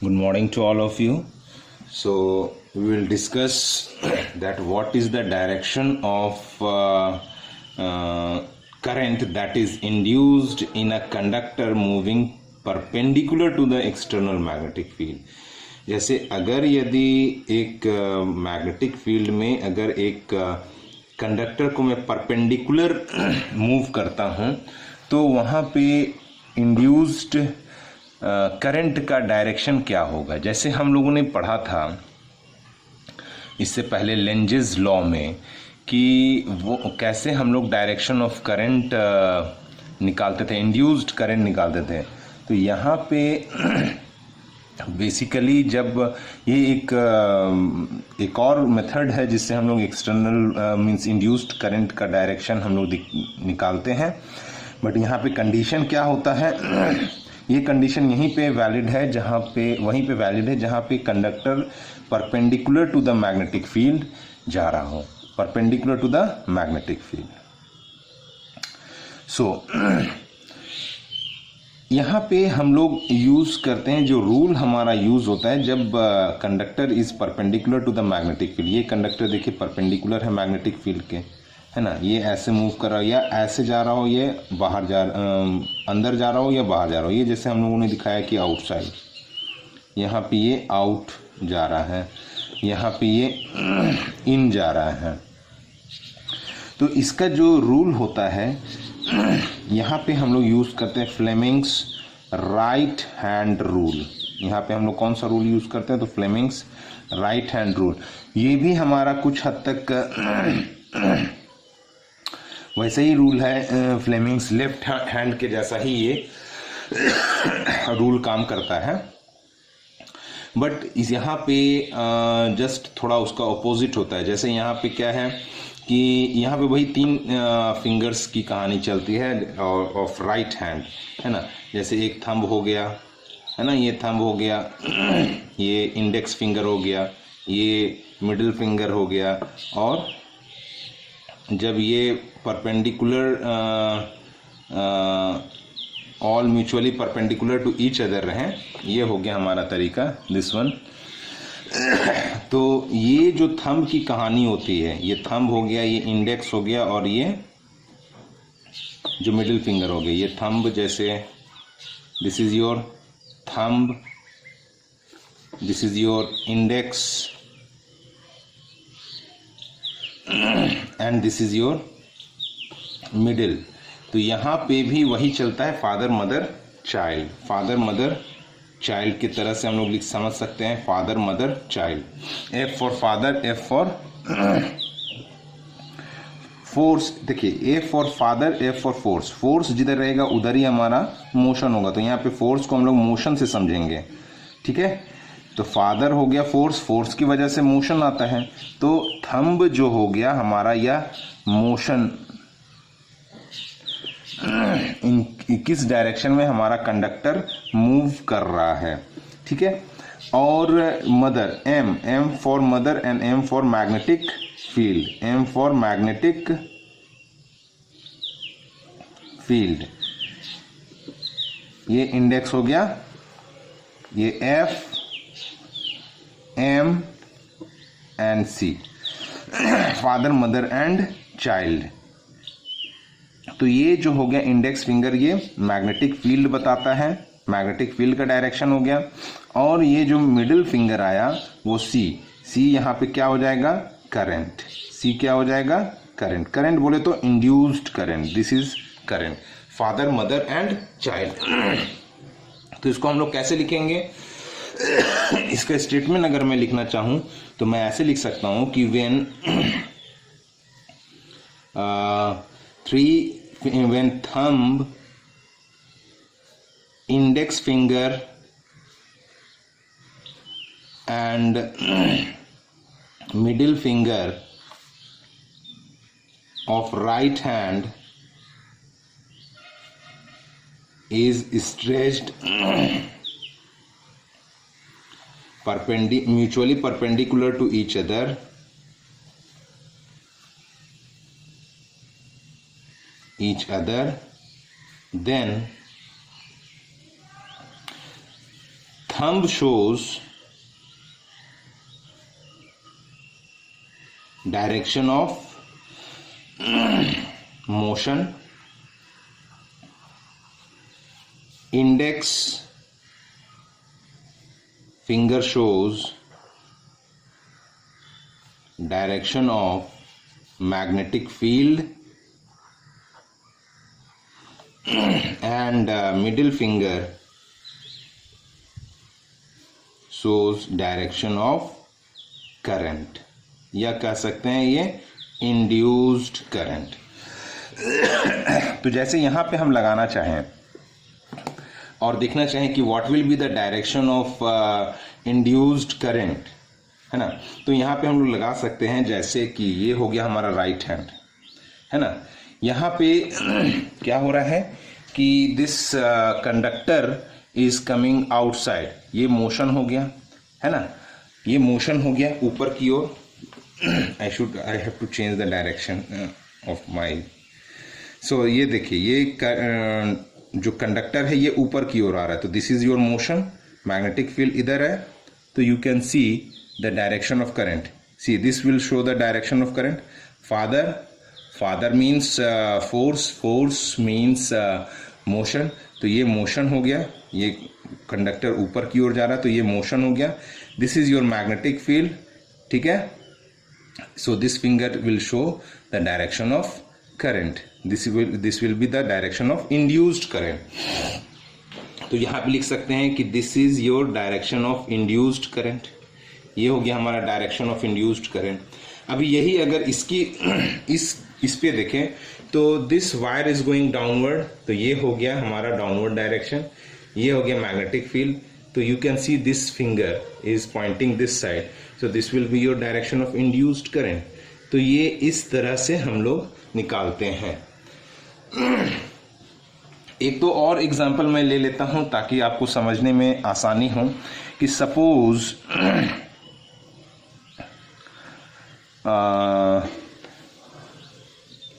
Good morning to all of you. So we will discuss that what is the direction of current that is induced in a conductor moving perpendicular to the external magnetic field. जैसे अगर यदि एक magnetic field में अगर एक conductor को मैं perpendicular move करता हूँ तो वहाँ पे इंड्यूस्ड करंट का डायरेक्शन क्या होगा। जैसे हम लोगों ने पढ़ा था इससे पहले लेंजेस लॉ में कि वो कैसे हम लोग डायरेक्शन ऑफ करंट निकालते थे, इंड्यूस्ड करंट निकालते थे। तो यहाँ पे बेसिकली जब ये एक और मेथड है जिससे हम लोग एक्सटर्नल मींस इंड्यूस्ड करंट का डायरेक्शन हम लोग निकालते हैं। बट यहाँ पे कंडीशन क्या होता है, ये कंडीशन यहीं पे वैलिड है वहीं पे वैलिड है जहाँ पे conductor perpendicular to the magnetic field जा रहा हो, perpendicular to the magnetic field. So यहाँ पे हम लोग यूज़ करते हैं, जो रूल हमारा यूज़ होता है जब conductor is perpendicular to the magnetic field. ये कंडक्टर देखिए परपेंडिकुलर है मैग्नेटिक फील्ड के, है ना। ये ऐसे मूव कर रहा हो या ऐसे जा रहा हो, ये बाहर अंदर जा रहा हो या बाहर जा रहा हो। ये जैसे हम लोगों ने दिखाया कि आउटसाइड, यहाँ पे ये आउट जा रहा है, यहाँ पे ये इन जा रहा है। तो इसका जो रूल होता है यहाँ पे हम लोग यूज़ करते हैं फ्लेमिंग्स राइट हैंड रूल। यहाँ पे हम लोग कौन सा रूल यूज़ करते हैं, तो फ्लेमिंग्स राइट हैंड रूल। ये भी हमारा कुछ हद तक वैसे ही रूल है, फ्लेमिंग्स लेफ्ट हैंड के जैसा ही ये रूल काम करता है। बट इस यहाँ पे जस्ट थोड़ा उसका ऑपोजिट होता है। जैसे यहाँ पे क्या है कि यहाँ पे वही 3 फिंगर्स की कहानी चलती है ऑफ राइट हैंड, है ना। जैसे एक थंब हो गया, है ना, ये थंब हो गया, ये इंडेक्स फिंगर हो गया, ये मिडिल फिंगर हो गया। और जब ये perpendicular all mutually perpendicular to each other रहें, ये हो गया हमारा तरीका, दिस वन। तो ये जो थंब की कहानी होती है, ये थंब हो गया, ये इंडेक्स हो गया और ये जो मिडिल फिंगर हो गया, ये थंब। जैसे this is your thumb, this is your index and this is your middle. तो यहाँ पे भी वही चलता है, father mother child, father mother child की तरह से हम लोग समझ सकते हैं, father mother child. F for father, F for force. देखिए A for father, F for force. Force जिधर रहेगा उधर ही हमारा मोशन होगा, तो यहाँ पे फोर्स को हम लोग मोशन से समझेंगे, ठीक है। तो फादर हो गया फोर्स, फोर्स की वजह से मोशन आता है। तो थंब जो हो गया हमारा या मोशन, इन किस डायरेक्शन में हमारा कंडक्टर मूव कर रहा है, ठीक है। और mother, M, M for mother and M for magnetic field, M for magnetic field. ये इंडेक्स हो गया, ये F, M and C, father mother and child. तो ये जो हो गया इंडेक्स फिंगर, ये मैग्नेटिक फील्ड बताता है, मैग्नेटिक फील्ड का डायरेक्शन हो गया। और ये जो मिडिल फिंगर आया वो सी, सी यहाँ पे क्या हो जाएगा, करंट। सी क्या हो जाएगा, करंट। करंट बोले तो induced current, this is current, father mother and child. तो इसको हम लोग कैसे लिखेंगे, इसका स्टेटमेंट अगर मैं लिखना चाहूं तो मैं ऐसे लिख सकता हूं कि when when thumb, index finger and middle finger of right hand is stretched mutually perpendicular to each other, then thumb shows direction of motion, index finger shows direction of magnetic field, and middle finger shows direction of current, या कह सकते हैं ये induced current. तो जैसे यहाँ पे हम लगाना चाहें और देखना चाहें कि what will be the direction of induced current, है ना, तो यहाँ पे हम लोग लगा सकते हैं जैसे कि ये हो गया हमारा राइट हैंड, है ना। यहाँ पे क्या हो रहा है कि this conductor is coming outside, ये मोशन हो गया, है ना, ये मोशन हो गया ऊपर की ओर। I have to change the direction of my, so ये देखिए ये जो कंडक्टर है ये ऊपर की ओर आ रहा है, तो this is your motion, magnetic field इधर है, तो you can see the direction of current, see this will show the direction of current. Father means force, force means motion, तो ये मोशन हो गया, ये कंडक्टर ऊपर की ओर जा रहा है तो ये मोशन हो गया। This is your magnetic field, ठीक है। So this finger will show the direction of current. This will be the direction of induced current. तो यहाँ पे लिख सकते हैं कि this is your direction of induced current. ये हो गया हमारा direction of induced current. अभी यही अगर इसकी इस पे देखें तो this wire is going downward, तो ये हो गया हमारा downward direction, ये हो गया magnetic field, तो you can see this finger is pointing this side. So this will be your direction of induced current. तो ये इस तरह से हम लोग निकालते हैं। एक तो और एग्जांपल मैं ले लेता हूं ताकि आपको समझने में आसानी हो कि सपोज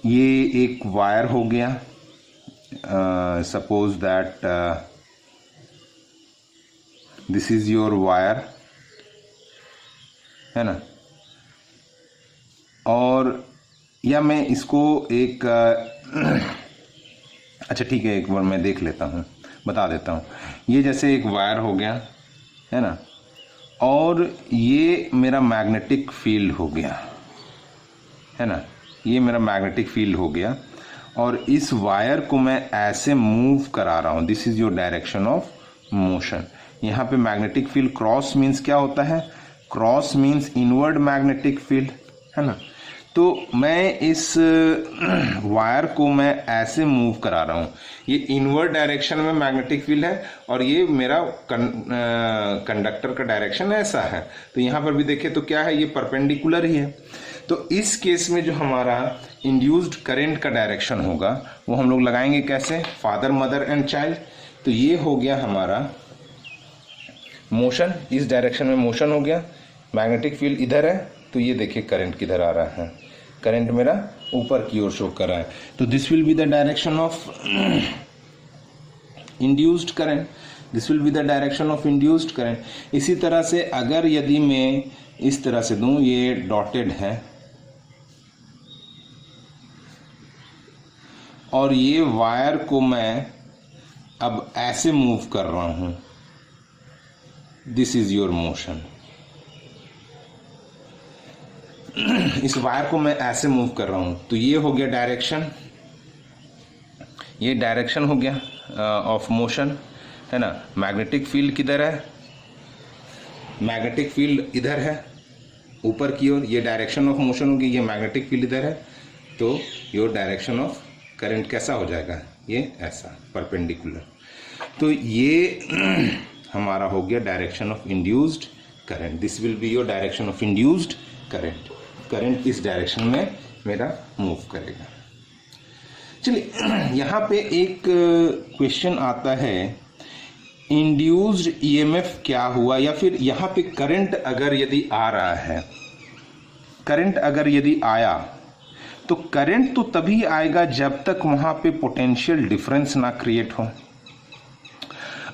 ये एक वायर हो गया, suppose that this is your wire, है ना, और या मैं इसको एक अच्छा ठीक है एक बार मैं देख लेता हूँ, बता देता हूँ। ये जैसे एक वायर हो गया, है ना, और ये मेरा मैग्नेटिक फील्ड हो गया, है ना, ये मेरा मैग्नेटिक फील्ड हो गया और इस वायर को मैं ऐसे मूव करा रहा हूँ। This is your direction of motion. यहाँ पे मैग्नेटिक फील्ड क्रॉस मीन्स क्या होता है, cross means inward magnetic field, है ना। तो मैं इस वायर को मैं ऐसे मूव करा रहा हूँ, ये इनवर्ड डायरेक्शन में मैग्नेटिक फील्ड है और ये मेरा कंडक्टर का डायरेक्शन ऐसा है। तो यहाँ पर भी देखें तो क्या है, ये परपेंडिकुलर ही है। तो इस केस में जो हमारा इंड्यूस्ड करंट का डायरेक्शन होगा वो हम लोग लगाएंगे कैसे, फादर मदर एंड चाइल्ड। तो ये हो गया हमारा मोशन, इस डायरेक्शन में मोशन हो गया, मैग्नेटिक फील्ड इधर है, तो ये देखिए करंट किधर आ रहा है, करंट मेरा ऊपर की ओर शो कर रहा है। तो this will be the direction of induced current, this will be the direction of induced current. इसी तरह से अगर यदि मैं इस तरह से दूं, ये डॉटेड है और ये वायर को मैं अब ऐसे मूव कर रहा हूं, दिस इज योर मोशन। इस वायर को मैं ऐसे मूव कर रहा हूं तो ये हो गया डायरेक्शन, ये डायरेक्शन हो गया ऑफ मोशन, है ना। मैग्नेटिक फील्ड किधर है, मैग्नेटिक फील्ड इधर है ऊपर की ओर, ये डायरेक्शन ऑफ मोशन होगी, ये मैग्नेटिक फील्ड इधर है, तो योर डायरेक्शन ऑफ करंट कैसा हो जाएगा, ये ऐसा परपेंडिकुलर। तो ये हमारा हो गया direction of induced current. This will be your direction of induced current. Current इस डायरेक्शन में मेरा मूव करेगा। चलिए यहाँ पे एक क्वेश्चन आता है, इंड्यूस्ड ईएमएफ क्या हुआ, या फिर यहाँ पे करंट अगर यदि आ रहा है, करंट अगर यदि आया तो करंट तो तभी आएगा जब तक वहां पे पोटेंशियल डिफरेंस ना क्रिएट हो।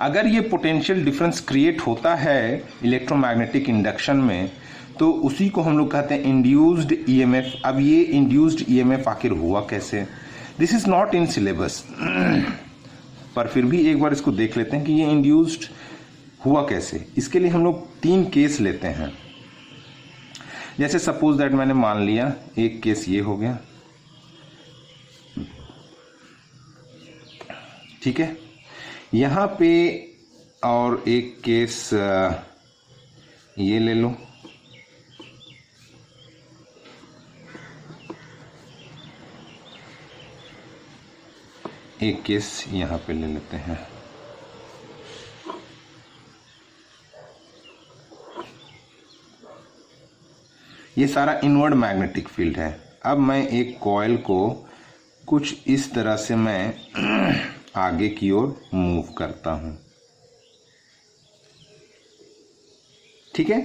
अगर ये पोटेंशियल डिफरेंस क्रिएट होता है इलेक्ट्रोमैग्नेटिक इंडक्शन में, तो उसी को हम लोग कहते हैं इंड्यूस्ड ईएमएफ। अब ये इंड्यूस्ड ईएमएफ आखिर हुआ कैसे, this is not in syllabus, पर फिर भी एक बार इसको देख लेते हैं कि ये इंड्यूस्ड हुआ कैसे। इसके लिए हम लोग 3 केस लेते हैं। जैसे सपोज दैट मैंने मान लिया एक केस ये हो गया, ठीक है, यहाँ पे और एक केस ये ले लो, एक केस यहाँ पे ले लेते हैं। ये सारा इनवर्ड मैग्नेटिक फील्ड है। अब मैं एक कॉइल को कुछ इस तरह से मैं आगे की ओर मूव करता हूं, ठीक है।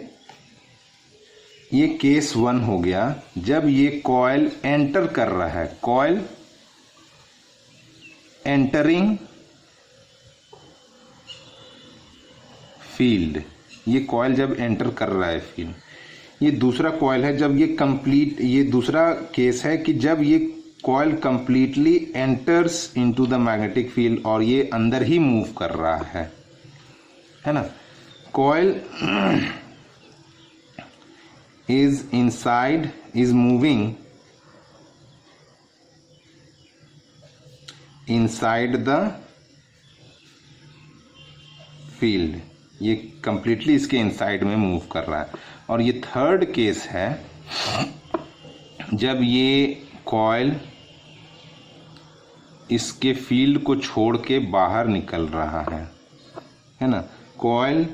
ये केस 1 हो गया, जब ये कॉइल एंटर कर रहा है, कॉइल एंटरिंग फील्ड, ये कॉइल जब एंटर कर रहा है फील्ड। ये दूसरा कॉइल है जब ये कंप्लीट, ये दूसरा केस है कि जब ये coil completely enters into the magnetic field और ये अंदर ही मूव कर रहा है ना। Coil is inside, is moving inside the field, ये कंप्लीटली इसके इनसाइड में मूव कर रहा है। और ये थर्ड केस है जब ये कॉइल इसके फील्ड को छोड़ के बाहर निकल रहा है ना। कॉइल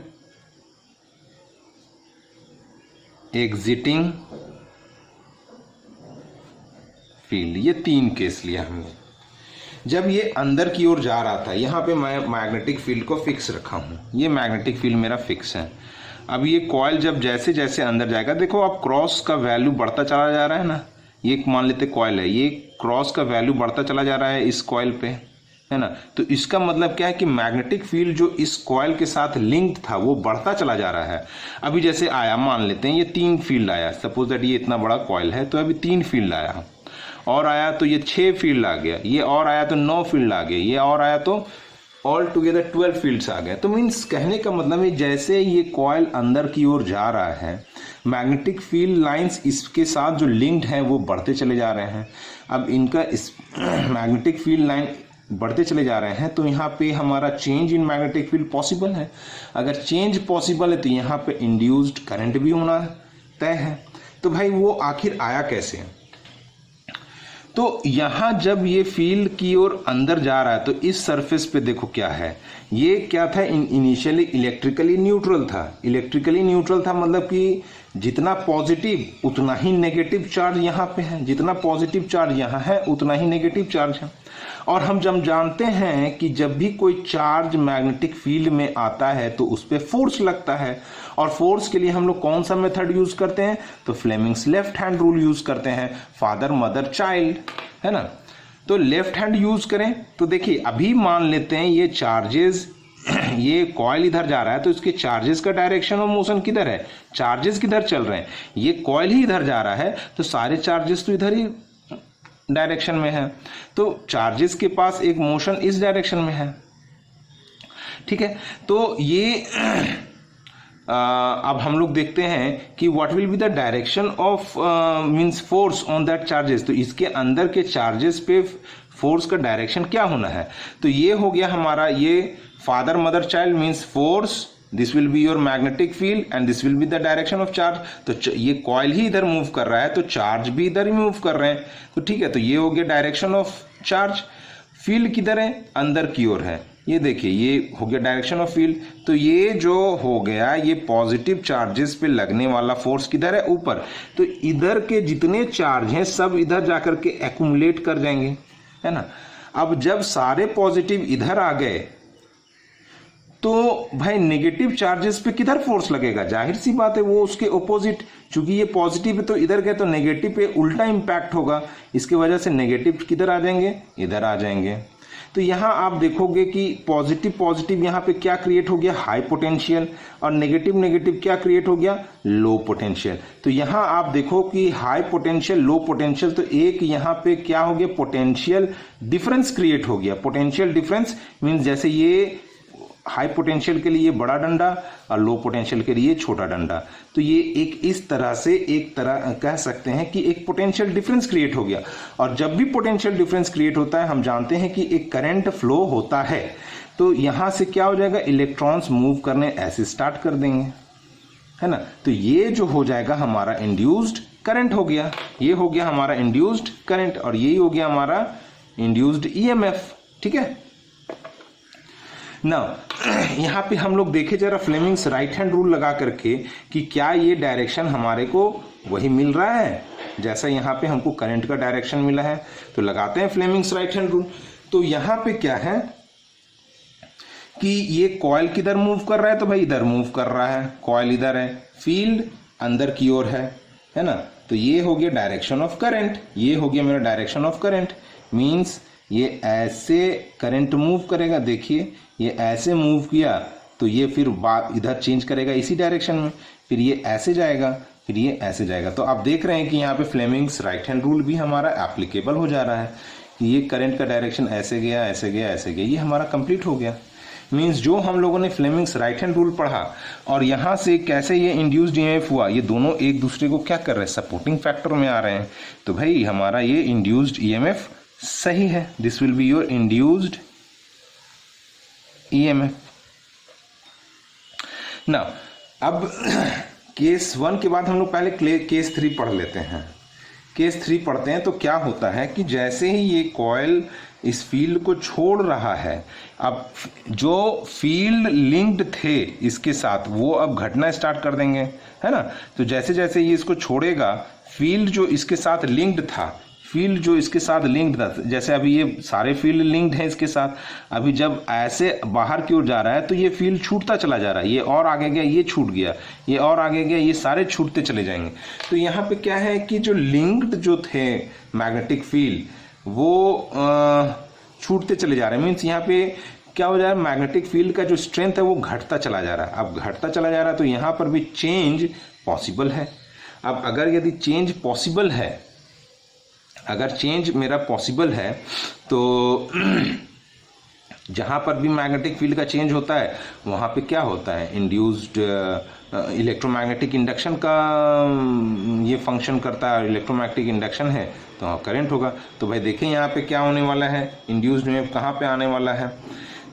एग्जिटिंग फील्ड, ये 3 केस लिया हमने। जब ये अंदर की ओर जा रहा था, यहाँ पे मैं मैग्नेटिक फील्ड को फिक्स रखा हूँ, ये मैग्नेटिक फील्ड मेरा फिक्स है। अब ये कॉइल जब जैसे जैसे अंदर जाएगा, देखो आप क्रॉस का वैल्यू बढ़ता चला जा रहा है ना। ये मान लेते कॉइल है, ये क्रॉस का वैल्यू बढ़ता चला जा रहा है इस कॉइल पे, है ना। तो इसका मतलब क्या है कि मैग्नेटिक फील्ड जो इस कॉइल के साथ लिंक था वो बढ़ता चला जा रहा है। अभी जैसे आया, मान लेते हैं ये 3 फील्ड आया, सपोज दैट ये इतना बड़ा कॉइल है, तो अभी 3 फील्ड आया, और आया तो ये 6 फील्ड आ गया, ये और आया तो 9 फील्ड आ गए, ये और आया तो ऑल टुगेदर 12 फील्ड्स आ गए। तो मीन्स कहने का मतलब है जैसे ये कॉइल अंदर की ओर जा रहा है, मैग्नेटिक फील्ड लाइंस इसके साथ जो लिंक्ड हैं वो बढ़ते चले जा रहे हैं। अब इनका इस मैग्नेटिक फील्ड लाइन बढ़ते चले जा रहे हैं, तो यहाँ पे हमारा change in magnetic field possible है। अगर चेंज पॉसिबल है तो यहाँ पे इंड्यूस्ड करंट भी होना तय है। तो भाई वो आखिर आया कैसे, तो यहाँ जब ये फील्ड की ओर अंदर जा रहा है तो इस सरफेस पे देखो क्या है, ये क्या था, इनिशियली इलेक्ट्रिकली न्यूट्रल था। इलेक्ट्रिकली न्यूट्रल था मतलब कि जितना पॉजिटिव उतना ही नेगेटिव चार्ज यहाँ पे है, जितना पॉजिटिव चार्ज यहाँ है उतना ही नेगेटिव चार्ज है। और हम जब जानते हैं कि जब भी कोई चार्ज मैग्नेटिक फील्ड में आता है तो उस पर फोर्स लगता है, और फोर्स के लिए हम लोग कौन सा मेथड यूज करते हैं, तो Fleming's left hand rule use करते हैं, फादर मदर चाइल्ड, है ना। तो लेफ्ट हैंड यूज करें तो देखिए अभी मान लेते हैं ये चार्जेस, ये कॉइल इधर जा रहा है तो इसके चार्जेस का डायरेक्शन ऑफ मोशन किधर है, चार्जेस किधर चल रहे हैं, ये कॉइल ही इधर जा रहा है तो सारे चार्जेस तो इधर ही डायरेक्शन में है, तो चार्जेस के पास एक मोशन इस डायरेक्शन में है, ठीक है। तो ये अब हम लोग देखते हैं कि what will be the direction of means force on that charges, तो इसके अंदर के चार्जेस पे फोर्स का डायरेक्शन क्या होना है। तो ये हो गया हमारा, ये father mother child means force, this will be your magnetic field and this will be the direction of charge. तो ये कॉइल ही इधर मूव कर रहा है तो चार्ज भी इधर ही मूव कर रहे हैं, तो ठीक है। तो ये हो गया डायरेक्शन ऑफ चार्ज। फील्ड किधर है, अंदर की ओर है, ये देखिए ये हो गया डायरेक्शन ऑफ फील्ड। तो ये जो हो गया, ये पॉजिटिव चार्जेस पे लगने वाला फोर्स किधर है, ऊपर। तो इधर के जितने चार्ज हैं सब इधर जाकर के एक्यूमुलेट कर जाएंगे, है ना। अब जब सारे पॉजिटिव इधर आ गए तो भाई नेगेटिव चार्जेस पे किधर फोर्स लगेगा, जाहिर सी बात है वो उसके ऑपोजिट, चूंकि ये पॉजिटिव है तो इधर गए तो नेगेटिव पे उल्टा इंपैक्ट होगा, इसकी वजह से नेगेटिव किधर आ जाएंगे, इधर आ जाएंगे। तो यहाँ आप देखोगे कि पॉजिटिव पॉजिटिव यहाँ पे क्या क्रिएट हो गया, हाई पोटेंशियल, और नेगेटिव नेगेटिव क्या क्रिएट हो गया, लो पोटेंशियल। तो यहाँ आप देखो कि हाई पोटेंशियल लो पोटेंशियल, तो एक यहाँ पे क्या हो गया, पोटेंशियल डिफरेंस क्रिएट हो गया। पोटेंशियल डिफरेंस मीन्स जैसे ये हाई पोटेंशियल के लिए बड़ा डंडा और लो पोटेंशियल के लिए छोटा डंडा, तो ये एक इस तरह से एक तरह कह सकते हैं कि एक पोटेंशियल डिफरेंस क्रिएट हो गया। और जब भी पोटेंशियल डिफरेंस क्रिएट होता है, हम जानते हैं कि एक करंट फ्लो होता है, तो यहां से क्या हो जाएगा, इलेक्ट्रॉन्स मूव करने ऐसे स्टार्ट कर देंगे, है ना। तो ये जो हो जाएगा हमारा इंड्यूस्ड करंट हो गया, ये हो गया हमारा इंड्यूस्ड करंट, और यही हो गया हमारा इंड्यूस्ड ईएमएफ। ठीक है ना। यहाँ पे हम लोग देखे जरा फ्लेमिंग्स राइट हैंड रूल लगा करके कि क्या ये डायरेक्शन हमारे को वही मिल रहा है जैसा यहाँ पे हमको करंट का डायरेक्शन मिला है। तो लगाते हैं फ्लेमिंग्स राइट हैंड रूल। तो यहाँ पे क्या है कि ये कॉइल किधर मूव कर रहा है, तो भाई इधर मूव कर रहा है, कॉइल इधर है, फील्ड अंदर की ओर है ना। तो ये हो गया डायरेक्शन ऑफ करंट, ये हो गया मेरा डायरेक्शन ऑफ करंट। मीन्स ये ऐसे करंट मूव करेगा, देखिए ये ऐसे मूव किया तो ये फिर इधर चेंज करेगा इसी डायरेक्शन में, फिर ये ऐसे जाएगा, फिर ये ऐसे जाएगा। तो आप देख रहे हैं कि यहाँ पे फ्लेमिंग्स राइट हैंड रूल भी हमारा एप्लीकेबल हो जा रहा है कि ये करंट का डायरेक्शन ऐसे गया ऐसे गया ऐसे गया, ये हमारा कंप्लीट हो गया। मीन्स जो हम लोगों ने फ्लेमिंग्स राइट हैंड रूल पढ़ा और यहाँ से कैसे ये इंड्यूस्ड ईएमएफ हुआ, ये दोनों एक दूसरे को क्या कर रहे हैं, सपोर्टिंग फैक्टर में आ रहे हैं। तो भाई हमारा ये इंड्यूस्ड ईएमएफ सही है, this will be your induced EMF. ना अब केस 1 के बाद हम लोग पहले केस 3 पढ़ लेते हैं। केस 3 पढ़ते हैं तो क्या होता है कि जैसे ही ये कॉइल इस फील्ड को छोड़ रहा है, अब जो फील्ड लिंक्ड थे इसके साथ वो अब घटना स्टार्ट कर देंगे, है ना। तो जैसे जैसे ये इसको छोड़ेगा, फील्ड जो इसके साथ लिंक्ड था, फील्ड जो इसके साथ लिंक्ड था, जैसे अभी ये सारे फील्ड लिंक्ड हैं इसके साथ, अभी जब ऐसे बाहर की ओर जा रहा है तो ये फील्ड छूटता चला जा रहा है, ये और आगे गया ये छूट गया, ये और आगे गया, ये सारे छूटते चले जाएंगे। तो यहाँ पे क्या है कि जो लिंक्ड जो थे मैग्नेटिक फील्ड वो छूटते चले जा रहे हैं। मीन्स यहाँ पे क्या हो जा रहा है, मैग्नेटिक फील्ड का जो स्ट्रेंथ है वो घटता चला जा रहा है। अब घटता चला जा रहा है तो यहाँ पर भी चेंज पॉसिबल है। अब अगर यदि चेंज पॉसिबल है, अगर चेंज मेरा पॉसिबल है तो जहाँ पर भी मैग्नेटिक फील्ड का चेंज होता है वहाँ पे क्या होता है, इंड्यूस्ड इलेक्ट्रोमैग्नेटिक इंडक्शन का ये फंक्शन करता है। इलेक्ट्रोमैग्नेटिक इंडक्शन है तो करंट होगा। तो भाई देखें यहाँ पे क्या होने वाला है, इंड्यूस्ड वेव कहाँ पे आने वाला है।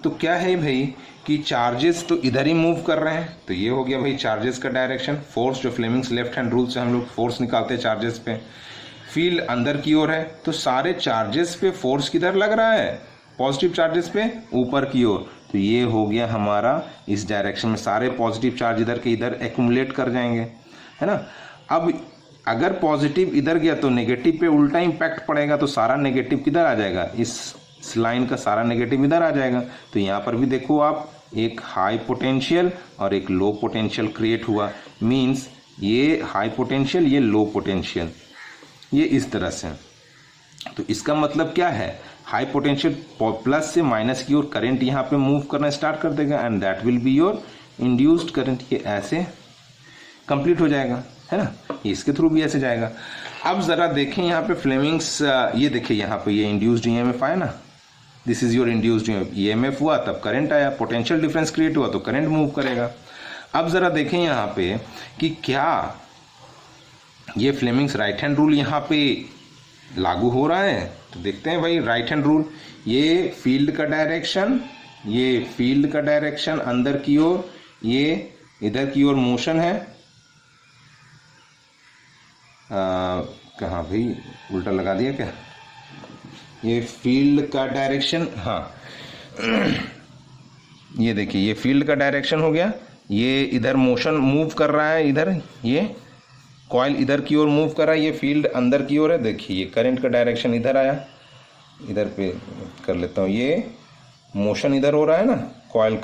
तो क्या है भाई कि चार्जेस तो इधर ही मूव कर रहे हैं, तो ये हो गया भाई चार्जेस का डायरेक्शन। फोर्स जो फ्लेमिंग्स लेफ्ट हैंड रूल से हम लोग फोर्स निकालते हैं चार्जेस पे, फील्ड अंदर की ओर है तो सारे चार्जेस पे फोर्स किधर लग रहा है, पॉजिटिव चार्जेस पे ऊपर की ओर। तो ये हो गया हमारा इस डायरेक्शन में, सारे पॉजिटिव चार्ज इधर के इधर एक्यूमुलेट कर जाएंगे, है ना। अब अगर पॉजिटिव इधर गया तो नेगेटिव पे उल्टा इम्पैक्ट पड़ेगा, तो सारा नेगेटिव किधर आ जाएगा, इस लाइन का सारा नेगेटिव इधर आ जाएगा। तो यहाँ पर भी देखो आप, एक हाई पोटेंशियल और एक लो पोटेंशियल क्रिएट हुआ। मीन्स ये हाई पोटेंशियल ये लो पोटेंशियल, ये इस तरह से। तो इसका मतलब क्या है, हाई पोटेंशियल प्लस से माइनस की ओर करंट यहाँ पे मूव करना स्टार्ट कर देगा and that will be your induced current. ये ऐसे कंप्लीट हो जाएगा, है ना, इसके थ्रू भी ऐसे जाएगा। अब जरा देखें यहाँ पे फ्लेमिंग्स, ये देखिए यहाँ पे ये इंड्यूस्ड ईएमएफ आया ना, this is your induced EMF हुआ तब करंट आया, पोटेंशियल डिफरेंस क्रिएट हुआ तो करंट मूव करेगा। अब जरा देखें यहाँ पे कि क्या ये फ्लेमिंग्स राइट हैंड रूल यहाँ पे लागू हो रहा है। तो देखते हैं भाई राइट हैंड रूल, ये फील्ड का डायरेक्शन, ये फील्ड का डायरेक्शन अंदर की ओर, ये इधर की ओर मोशन है। कहाँ भाई उल्टा लगा दिया क्या, ये फील्ड का डायरेक्शन, हाँ ये देखिए ये फील्ड का डायरेक्शन हो गया, ये इधर मोशन मूव कर रहा है, इधर ये कॉइल इधर की ओर मूव कर रहा है, ये फील्ड अंदर की ओर है। देखिए ये करंट का डायरेक्शन इधर आया, इधर पे कर लेता हूँ, ये मोशन इधर हो रहा है ना, कॉइल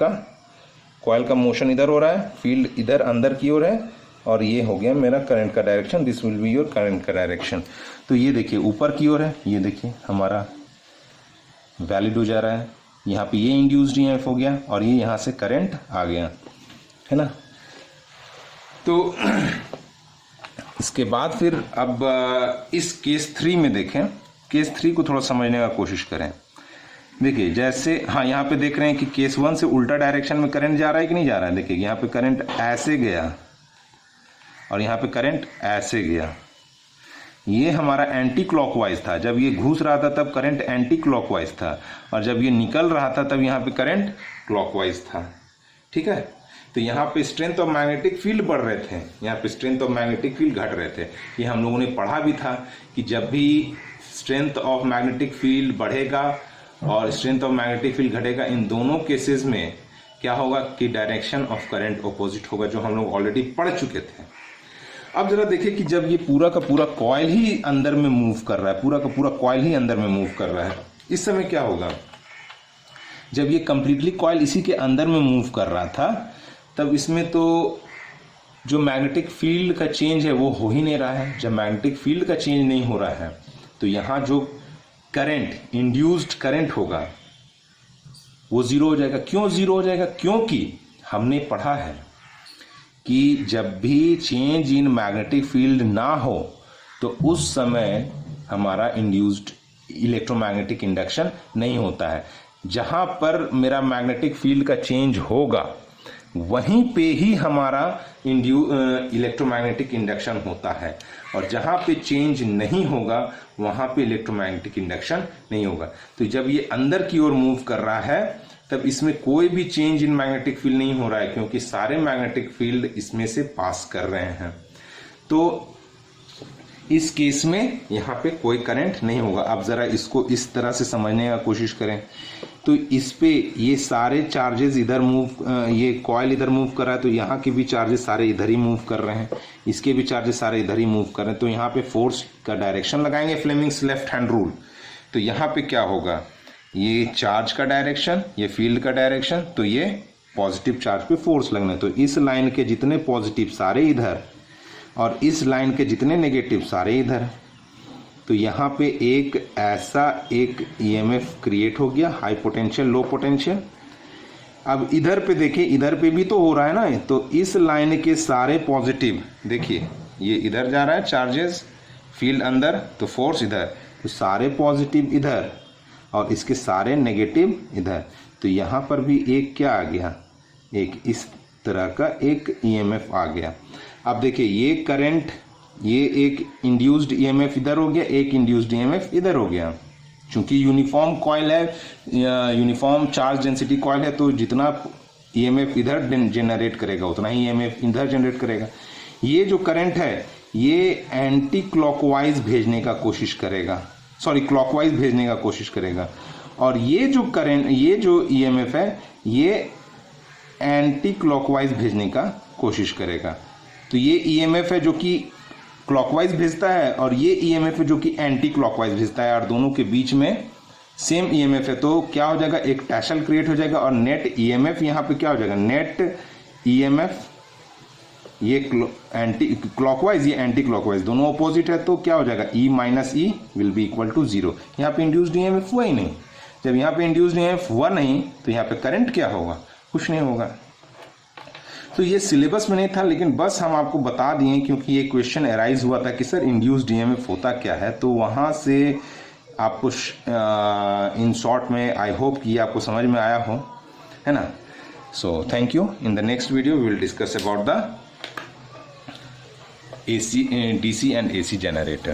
का मोशन इधर हो रहा है, फील्ड इधर अंदर की ओर है, और ये हो गया मेरा करंट का direction, this will be your current का डायरेक्शन। तो ये देखिए ऊपर की ओर है, ये देखिए हमारा वैलिड हो जा रहा है। यहाँ पे ये इंड्यूस्ड ईएमएफ हो गया और ये यहाँ से करंट आ गया, है ना। तो इसके बाद फिर अब इस केस 3 में देखें, केस 3 को थोड़ा समझने का कोशिश करें। देखिए जैसे हाँ यहाँ पे देख रहे हैं कि केस 1 से उल्टा डायरेक्शन में करंट जा रहा है कि नहीं जा रहा है। देखिए यहाँ पे करंट ऐसे गया और यहाँ पे करंट ऐसे गया। ये हमारा एंटी क्लॉकवाइज था, जब ये घुस रहा था तब करंट एंटी क्लॉकवाइज था, और जब ये निकल रहा था तब यहाँ पे करंट क्लॉकवाइज था। ठीक है, तो यहाँ पे स्ट्रेंथ ऑफ मैग्नेटिक फील्ड बढ़ रहे थे, यहाँ पे स्ट्रेंथ ऑफ मैग्नेटिक फील्ड घट रहे थे। ये हम लोगों ने पढ़ा भी था कि जब भी स्ट्रेंथ ऑफ मैग्नेटिक फील्ड बढ़ेगा और स्ट्रेंथ ऑफ मैग्नेटिक फील्ड घटेगा, इन दोनों केसेस में क्या होगा कि डायरेक्शन ऑफ करंट ऑपोजिट होगा, जो हम लोग ऑलरेडी पढ़ चुके थे। अब जरा देखिए कि जब ये पूरा का पूरा कॉइल ही अंदर में मूव कर रहा है, पूरा का पूरा कॉइल ही अंदर में मूव कर रहा है, इस समय क्या होगा। जब ये कंप्लीटली कॉइल इसी के अंदर में मूव कर रहा था तब इसमें तो जो मैग्नेटिक फील्ड का चेंज है वो हो ही नहीं रहा है। जब मैग्नेटिक फील्ड का चेंज नहीं हो रहा है तो यहाँ जो करंट, इंड्यूस्ड करंट होगा वो जीरो हो जाएगा। क्यों जीरो हो जाएगा? क्योंकि हमने पढ़ा है कि जब भी चेंज इन मैग्नेटिक फील्ड ना हो तो उस समय हमारा इंड्यूस्ड इलेक्ट्रोमैग्नेटिक इंडक्शन नहीं होता है। जहाँ पर मेरा मैग्नेटिक फील्ड का चेंज होगा वहीं पे ही हमारा इलेक्ट्रोमैग्नेटिक इंडक्शन होता है, और जहाँ पे चेंज नहीं होगा वहाँ पे इलेक्ट्रोमैग्नेटिक इंडक्शन नहीं होगा। तो जब ये अंदर की ओर मूव कर रहा है तब इसमें कोई भी चेंज इन मैग्नेटिक फील्ड नहीं हो रहा है, क्योंकि सारे मैग्नेटिक फील्ड इसमें से पास कर रहे हैं। तो इस केस में यहाँ पे कोई करंट नहीं होगा। अब जरा इसको इस तरह से समझने का कोशिश करें तो इस पे ये सारे चार्जेस इधर मूव, ये कॉइल इधर मूव कर रहा है तो यहाँ के भी चार्जेस सारे इधर ही मूव कर रहे हैं, इसके भी चार्जेस सारे इधर ही मूव कर रहे हैं। तो यहाँ पे फोर्स का डायरेक्शन लगाएंगे फ्लेमिंग्स लेफ्ट हैंड रूल। तो यहाँ पे क्या होगा, ये चार्ज का डायरेक्शन, ये फील्ड का डायरेक्शन, तो ये पॉजिटिव चार्ज पे फोर्स लगना है। तो इस लाइन के जितने पॉजिटिव सारे इधर और इस लाइन के जितने नेगेटिव सारे इधर। तो यहाँ पे एक ऐसा एक ईएमएफ क्रिएट हो गया, हाई पोटेंशियल लो पोटेंशियल। अब इधर पे देखिए, इधर पे भी तो हो रहा है ना, तो इस लाइन के सारे पॉजिटिव देखिए ये इधर जा रहा है चार्जेस, फील्ड अंदर तो फोर्स इधर, तो सारे पॉजिटिव इधर और इसके सारे नेगेटिव इधर। तो यहाँ पर भी एक क्या आ गया, एक इस तरह का एक ईएमएफ आ गया। अब देखिए ये करंट, ये एक इंड्यूस्ड ईएमएफ इधर हो गया, एक इंड्यूस्ड ईएमएफ इधर हो गया। चूंकि यूनिफॉर्म कॉइल है, यूनिफॉर्म चार्ज डेंसिटी कॉइल है, तो जितना ईएमएफ इधर जनरेट करेगा उतना ही ईएमएफ इधर जनरेट करेगा। ये जो करंट है ये एंटी क्लॉकवाइज भेजने का कोशिश करेगा, सॉरी क्लॉकवाइज भेजने का कोशिश करेगा, और ये जो करंट, ये जो ईएमएफ है ये एंटी क्लॉकवाइज भेजने का कोशिश करेगा। तो ये ईएमएफ है जो कि क्लॉकवाइज भेजता है और ये ईएमएफ है जो कि एंटी क्लॉकवाइज भेजता है, और दोनों के बीच में सेम ईएमएफ है। तो क्या हो जाएगा, एक टैसल क्रिएट हो जाएगा और नेट ईएमएफ यहाँ पे क्या हो जाएगा, नेट ईएमएफ, ये एंटी क्लॉकवाइज ये एंटी क्लॉकवाइज दोनों अपोजिट है, तो क्या हो जाएगा, E minus E will be equal to 0। यहाँ पे इंड्यूस्ड ईएमएफ हुआ ही नहीं। जब यहाँ पे इंड्यूस्ड ईएमएफ हुआ नहीं तो यहाँ पे करंट क्या होगा, कुछ नहीं होगा। तो ये सिलेबस में नहीं था, लेकिन बस हम आपको बता दिए क्योंकि ये क्वेश्चन अराइज हुआ था कि सर इंड्यूस्ड ईएमएफ होता क्या है। तो वहाँ से आपको इन शॉर्ट में आई होप कि आपको समझ में आया हो, है ना। So thank you. In the next video we will discuss about the AC, DC and AC generator.